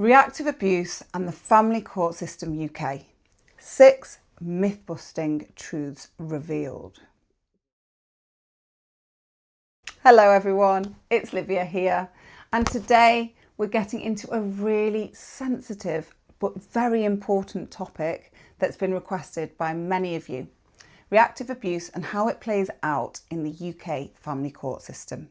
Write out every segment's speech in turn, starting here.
Reactive abuse and the family court system UK. 6 myth-busting truths revealed. Hello everyone, it's Livia here, and today we're getting into a really sensitive but very important topic that's been requested by many of you. Reactive abuse and how it plays out in the UK family court system.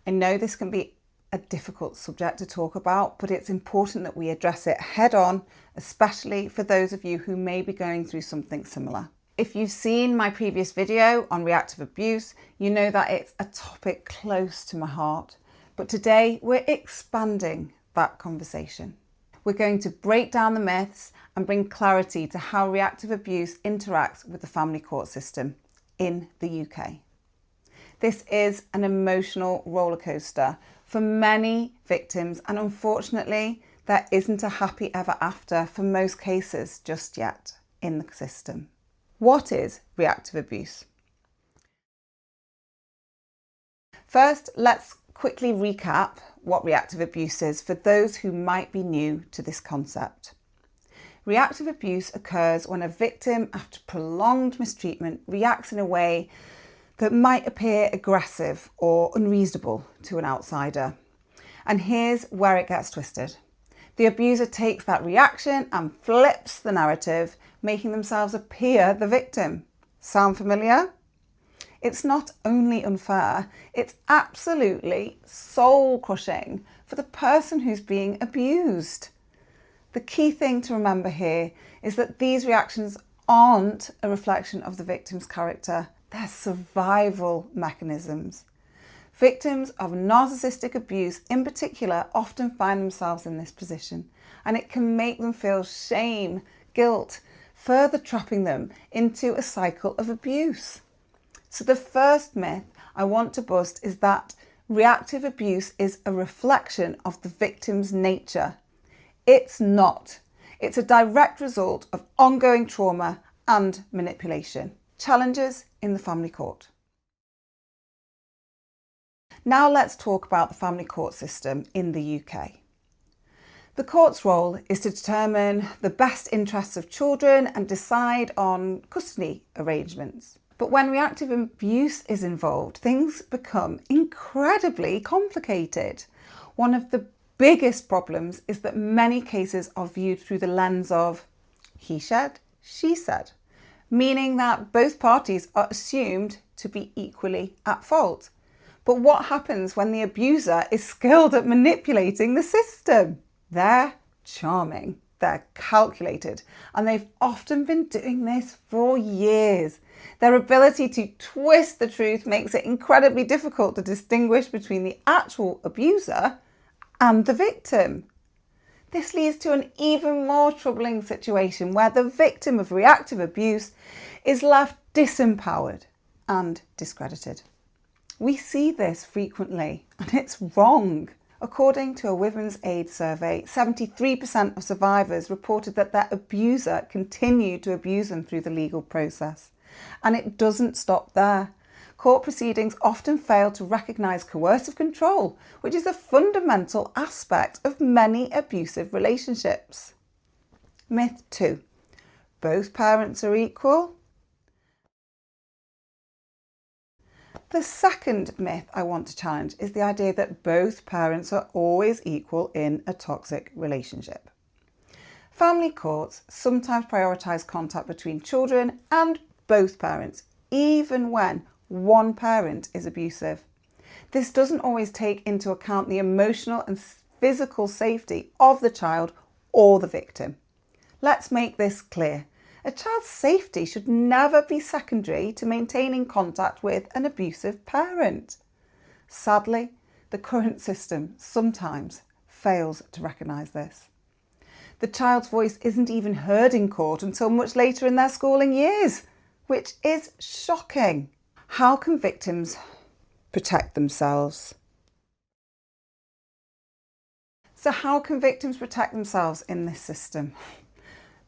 I know this can be a difficult subject to talk about, but it's important that we address it head on, especially for those of you who may be going through something similar. If you've seen my previous video on reactive abuse, you know that it's a topic close to my heart. But today we're expanding that conversation. We're going to break down the myths and bring clarity to how reactive abuse interacts with the family court system in the UK. This is an emotional rollercoaster for many victims, and unfortunately, there isn't a happy ever after for most cases just yet in the system. What is reactive abuse? First, let's quickly recap what reactive abuse is for those who might be new to this concept. Reactive abuse occurs when a victim, after prolonged mistreatment, reacts in a way that might appear aggressive or unreasonable to an outsider. And here's where it gets twisted. The abuser takes that reaction and flips the narrative, making themselves appear the victim. Sound familiar? It's not only unfair, it's absolutely soul-crushing for the person who's being abused. The key thing to remember here is that these reactions aren't a reflection of the victim's character. They're survival mechanisms. Victims of narcissistic abuse in particular often find themselves in this position, and it can make them feel shame, guilt, further trapping them into a cycle of abuse. So the first myth I want to bust is that reactive abuse is a reflection of the victim's nature. It's not. It's a direct result of ongoing trauma and manipulation. Challenges in the family court. Now let's talk about the family court system in the UK. The court's role is to determine the best interests of children and decide on custody arrangements. But when reactive abuse is involved, things become incredibly complicated. One of the biggest problems is that many cases are viewed through the lens of he said, she said, meaning that both parties are assumed to be equally at fault. But what happens when the abuser is skilled at manipulating the system? They're charming, they're calculated, and they've often been doing this for years. Their ability to twist the truth makes it incredibly difficult to distinguish between the actual abuser and the victim. This leads to an even more troubling situation where the victim of reactive abuse is left disempowered and discredited. We see this frequently, and it's wrong. According to a Women's Aid survey, 73% of survivors reported that their abuser continued to abuse them through the legal process. And it doesn't stop there. Court proceedings often fail to recognise coercive control, which is a fundamental aspect of many abusive relationships. Myth 2. Both parents are equal. The second myth I want to challenge is the idea that both parents are always equal in a toxic relationship. Family courts sometimes prioritise contact between children and both parents, even when one parent is abusive. This doesn't always take into account the emotional and physical safety of the child or the victim. Let's make this clear. A child's safety should never be secondary to maintaining contact with an abusive parent. Sadly, the current system sometimes fails to recognise this. The child's voice isn't even heard in court until much later in their schooling years, which is shocking. How can victims protect themselves? So how can victims protect themselves in this system?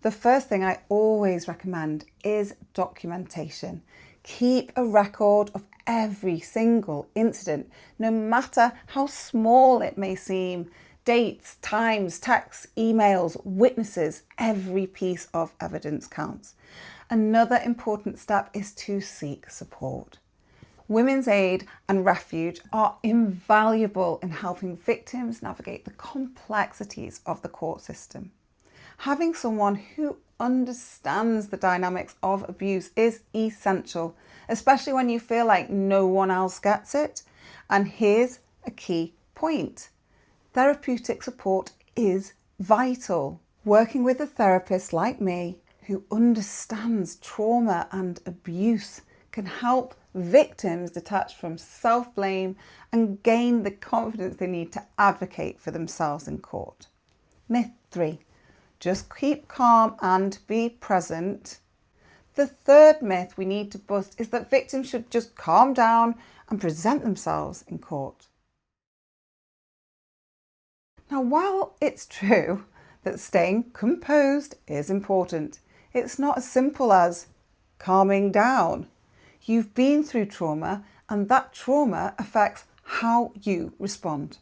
The first thing I always recommend is documentation. Keep a record of every single incident, no matter how small it may seem. Dates, times, texts, emails, witnesses, every piece of evidence counts. Another important step is to seek support. Women's Aid and Refuge are invaluable in helping victims navigate the complexities of the court system. Having someone who understands the dynamics of abuse is essential, especially when you feel like no one else gets it. And here's a key point. Therapeutic support is vital. Working with a therapist like me who understands trauma and abuse can help victims detach from self-blame and gain the confidence they need to advocate for themselves in court. Myth 3. Just keep calm and be present. The third myth we need to bust is that victims should just calm down and present themselves in court. Now, while it's true that staying composed is important, it's not as simple as calming down. You've been through trauma, and that trauma affects how you respond.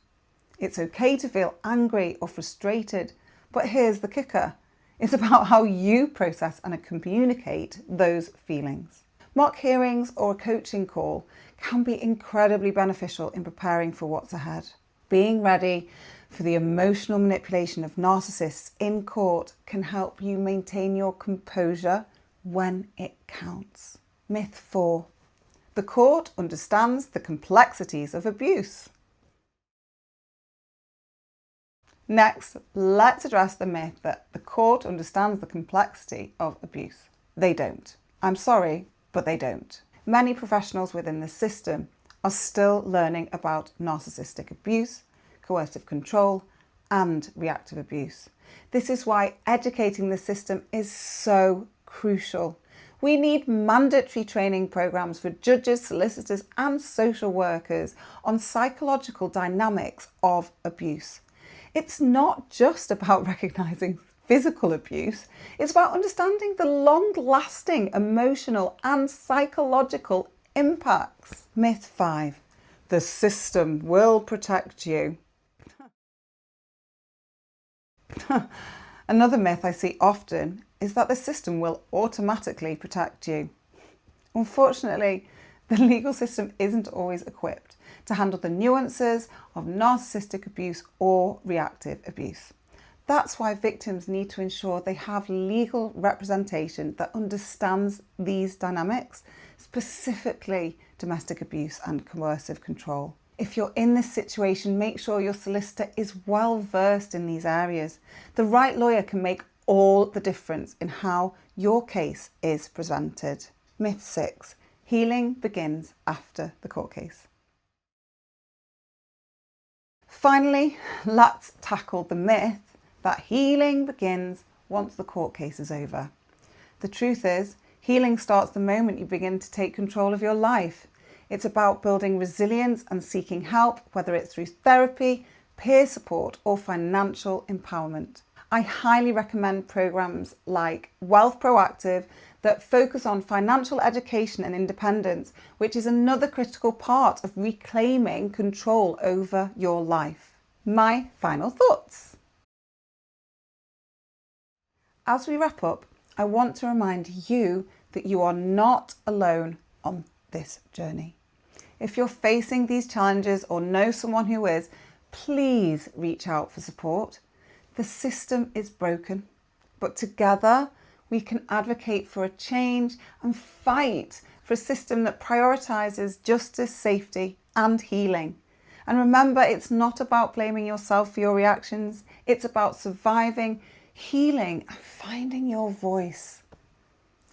It's okay to feel angry or frustrated, but here's the kicker. It's about how you process and communicate those feelings. Mock hearings or a coaching call can be incredibly beneficial in preparing for what's ahead. Being ready for the emotional manipulation of narcissists in court can help you maintain your composure when it counts. Myth 4. The court understands the complexities of abuse. Next, let's address the myth that the court understands the complexity of abuse. They don't. I'm sorry, but they don't. Many professionals within the system are still learning about narcissistic abuse, coercive control, and reactive abuse. This is why educating the system is so crucial. We need mandatory training programs for judges, solicitors, and social workers on psychological dynamics of abuse. It's not just about recognizing physical abuse, it's about understanding the long-lasting emotional and psychological impacts. Myth 5. The system will protect you. Another myth I see often is that the system will automatically protect you. Unfortunately, the legal system isn't always equipped to handle the nuances of narcissistic abuse or reactive abuse. That's why victims need to ensure they have legal representation that understands these dynamics, specifically domestic abuse and coercive control. If you're in this situation, make sure your solicitor is well versed in these areas. The right lawyer can make all the difference in how your case is presented. Myth 6. Healing begins after the court case. Finally, let's tackle the myth that healing begins once the court case is over. The truth is, healing starts the moment you begin to take control of your life. It's about building resilience and seeking help, whether it's through therapy, peer support, or financial empowerment. I highly recommend programs like Wealth Proactive that focus on financial education and independence, which is another critical part of reclaiming control over your life. My final thoughts. As we wrap up, I want to remind you that you are not alone on this journey. If you're facing these challenges or know someone who is, please reach out for support. The system is broken, but together we can advocate for a change and fight for a system that prioritises justice, safety, and healing. And remember, it's not about blaming yourself for your reactions. It's about surviving, healing, and finding your voice.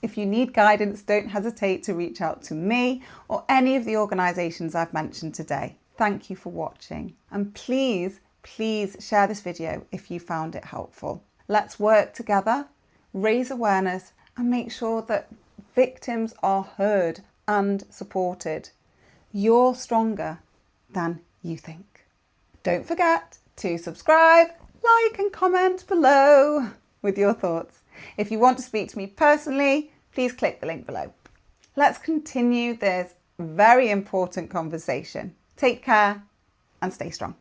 If you need guidance, don't hesitate to reach out to me or any of the organisations I've mentioned today. Thank you for watching. And please share this video if you found it helpful. Let's work together, raise awareness, and make sure that victims are heard and supported. You're stronger than you think. Don't forget to subscribe, like, and comment below with your thoughts. If you want to speak to me personally, please click the link below. Let's continue this very important conversation. Take care and stay strong.